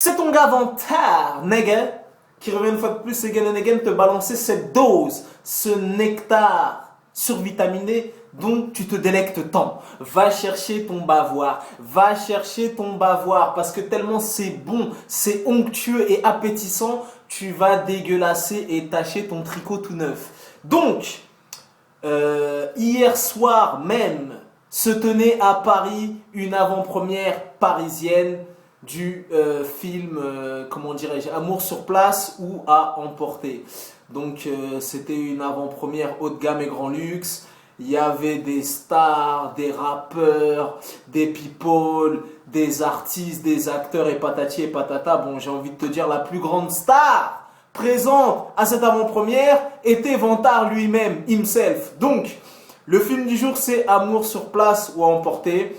C'est ton gars Vantard, nigga, qui revient une fois de plus, again and again, te balancer cette dose, ce nectar survitaminé dont tu te délectes tant. Va chercher ton bavoir, parce que tellement c'est bon, c'est onctueux et appétissant, tu vas dégueulasser et tacher ton tricot tout neuf. Donc, hier soir même, se tenait à Paris une avant-première parisienne du film, comment dirais-je, Amour sur place ou à emporter. Donc c'était une avant-première haut de gamme et grand luxe. Il y avait des stars, des rappeurs, des people, des artistes, des acteurs et patati et patata. Bon, j'ai envie de te dire, la plus grande star présente à cette avant-première était Vantard lui-même, himself. Donc, le film du jour, c'est Amour sur place ou à emporter.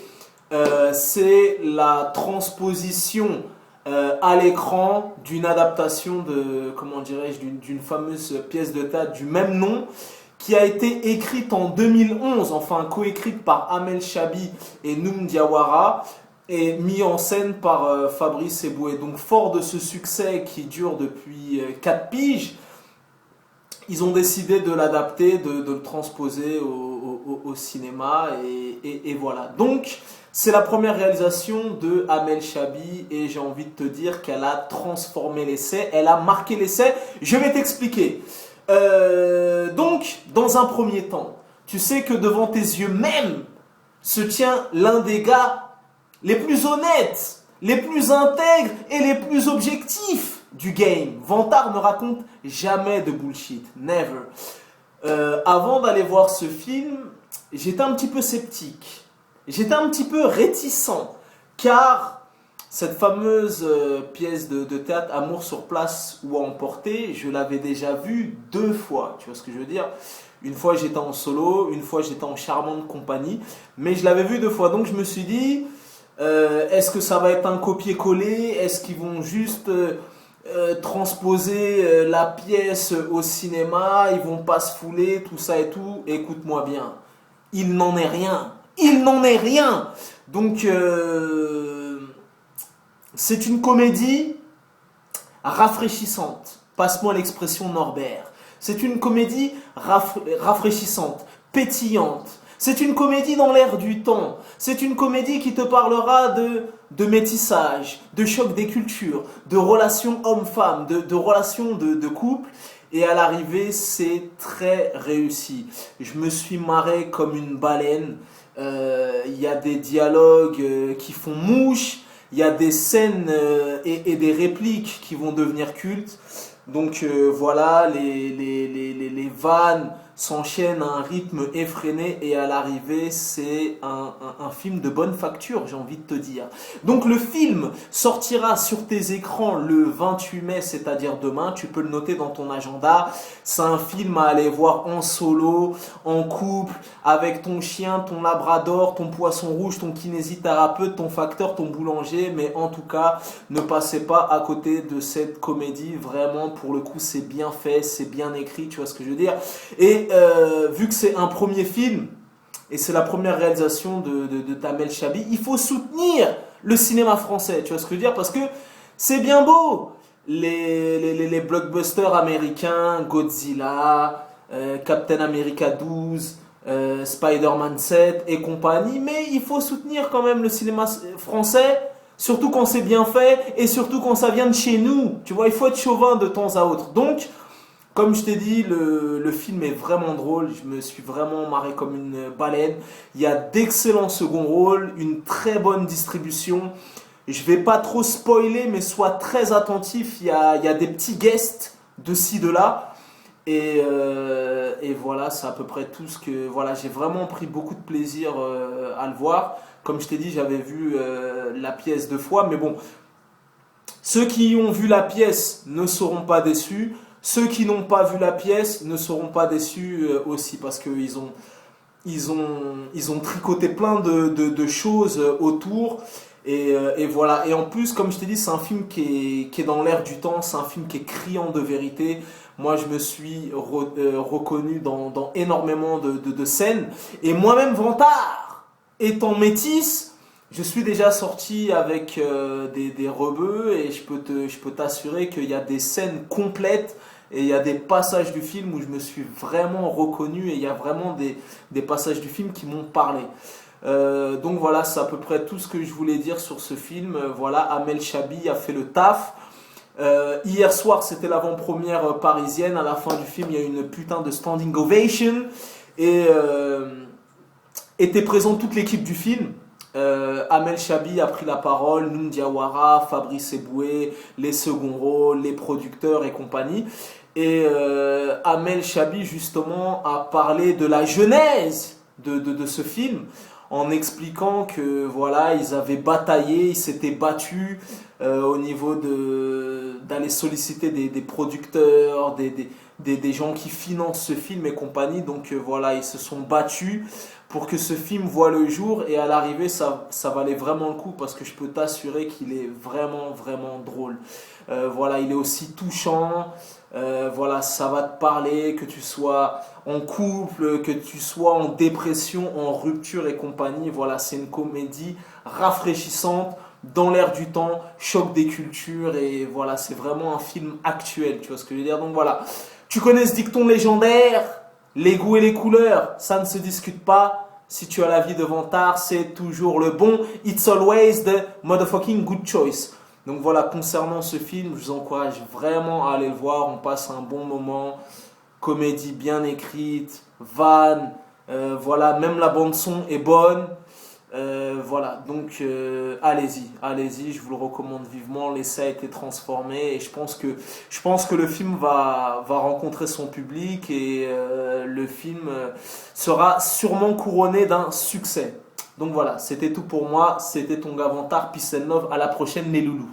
C'est la transposition à l'écran d'une adaptation de, comment dirais-je, d'une fameuse pièce de théâtre du même nom qui a été écrite en 2011, enfin coécrite par Amel Chabi et Noum Diawara et mis en scène par Fabrice Eboué. Donc fort de ce succès qui dure depuis 4 piges, ils ont décidé de l'adapter, de le transposer au cinéma et voilà. Donc c'est la première réalisation de Amel Chabi et j'ai envie de te dire qu'elle a transformé l'essai, elle a marqué l'essai. Je vais t'expliquer. Donc, dans un premier temps, tu sais que devant tes yeux même se tient l'un des gars les plus honnêtes, les plus intègres et les plus objectifs du game. Vantard ne raconte jamais de bullshit, never. Avant d'aller voir ce film, j'étais un petit peu sceptique. J'étais un petit peu réticent, car cette fameuse pièce de théâtre Amour sur place ou à emporter, je l'avais déjà vue 2 fois, tu vois ce que je veux dire? Une fois j'étais en solo, une fois j'étais en charmante compagnie, mais je l'avais vue 2 fois, donc je me suis dit, est-ce que ça va être un copier-coller? Est-ce qu'ils vont juste transposer la pièce au cinéma? Ils vont pas se fouler, tout ça et tout? Écoute-moi bien, il n'en est rien. Il n'en est rien. Donc, c'est une comédie rafraîchissante. Passe-moi l'expression Norbert. C'est une comédie rafraîchissante, pétillante. C'est une comédie dans l'air du temps. C'est une comédie qui te parlera de métissage, de choc des cultures, de relations homme-femme, de relations de couple. Et à l'arrivée, c'est très réussi. Je me suis marré comme une baleine. Il y a des dialogues qui font mouche, il y a des scènes et des répliques qui vont devenir cultes. Donc voilà, les vannes s'enchaînent à un rythme effréné et à l'arrivée, c'est un film de bonne facture, j'ai envie de te dire. Donc le film sortira sur tes écrans le 28 mai, c'est-à-dire demain. Tu peux le noter dans ton agenda. C'est un film à aller voir en solo, en couple, avec ton chien, ton labrador, ton poisson rouge, ton kinésithérapeute, ton facteur, ton boulanger. Mais en tout cas, ne passez pas à côté de cette comédie. Vraiment, pour le coup, c'est bien fait, c'est bien écrit, tu vois ce que je veux dire. Et vu que c'est un premier film et c'est la première réalisation de Amel Chabi, il faut soutenir le cinéma français, tu vois ce que je veux dire, parce que c'est bien beau les blockbusters américains, Godzilla, Captain America 12, Spider-Man 7 et compagnie, mais il faut soutenir quand même le cinéma français, surtout quand c'est bien fait et surtout quand ça vient de chez nous, tu vois, il faut être chauvin de temps à autre. Donc comme je t'ai dit, le film est vraiment drôle, je me suis vraiment marré comme une baleine. Il y a d'excellents second rôles, une très bonne distribution. Je vais pas trop spoiler, mais sois très attentif, il y a des petits guests de ci, de là. Et voilà, c'est à peu près tout ce que... Voilà, j'ai vraiment pris beaucoup de plaisir à le voir. Comme je t'ai dit, j'avais vu la pièce 2 fois, mais bon, ceux qui ont vu la pièce ne seront pas déçus. Ceux qui n'ont pas vu la pièce ne seront pas déçus aussi parce qu'ils ont tricoté plein de choses autour et voilà. Et en plus, comme je t'ai dit, c'est un film qui est dans l'air du temps, c'est un film qui est criant de vérité. Moi, je me suis reconnu dans énormément de scènes et moi-même, Vantard, étant métisse, Je suis déjà sorti avec des rebeux et je peux t'assurer qu'il y a des scènes complètes et il y a des passages du film où je me suis vraiment reconnu et il y a vraiment des passages du film qui m'ont parlé. Donc voilà, c'est à peu près tout ce que je voulais dire sur ce film. Voilà, Amel Chabi a fait le taf. Hier soir, c'était l'avant-première parisienne. À la fin du film, il y a eu une putain de standing ovation. Et était présente toute l'équipe du film. Amel Chabi a pris la parole, Noun Diawara, Fabrice Eboué, les seconds rôles, les producteurs et compagnie. Et Amel Chabi, justement, a parlé de la genèse de ce film en expliquant que voilà, ils avaient bataillé, ils s'étaient battus au niveau d'aller solliciter des producteurs, des gens qui financent ce film et compagnie. Donc voilà, ils se sont battus pour que ce film voit le jour et à l'arrivée ça valait vraiment le coup parce que je peux t'assurer qu'il est vraiment vraiment drôle. Voilà, il est aussi touchant. Voilà, ça va te parler, que tu sois en couple, que tu sois en dépression, en rupture et compagnie. Voilà, c'est une comédie rafraîchissante, dans l'air du temps, choc des cultures et voilà, c'est vraiment un film actuel, tu vois ce que je veux dire. Donc voilà, tu connais ce dicton légendaire, les goûts et les couleurs, ça ne se discute pas. Si tu as la vie devant tard, c'est toujours le bon. It's always the motherfucking good choice. Donc voilà, concernant ce film, je vous encourage vraiment à aller le voir. On passe un bon moment. Comédie bien écrite, vanne, voilà, même la bande son est bonne. Voilà, donc allez-y, je vous le recommande vivement. L'essai a été transformé et je pense que le film va rencontrer son public et le film sera sûrement couronné d'un succès. Donc voilà, c'était tout pour moi, c'était ton Gavantard, peace and love, à la prochaine les loulous.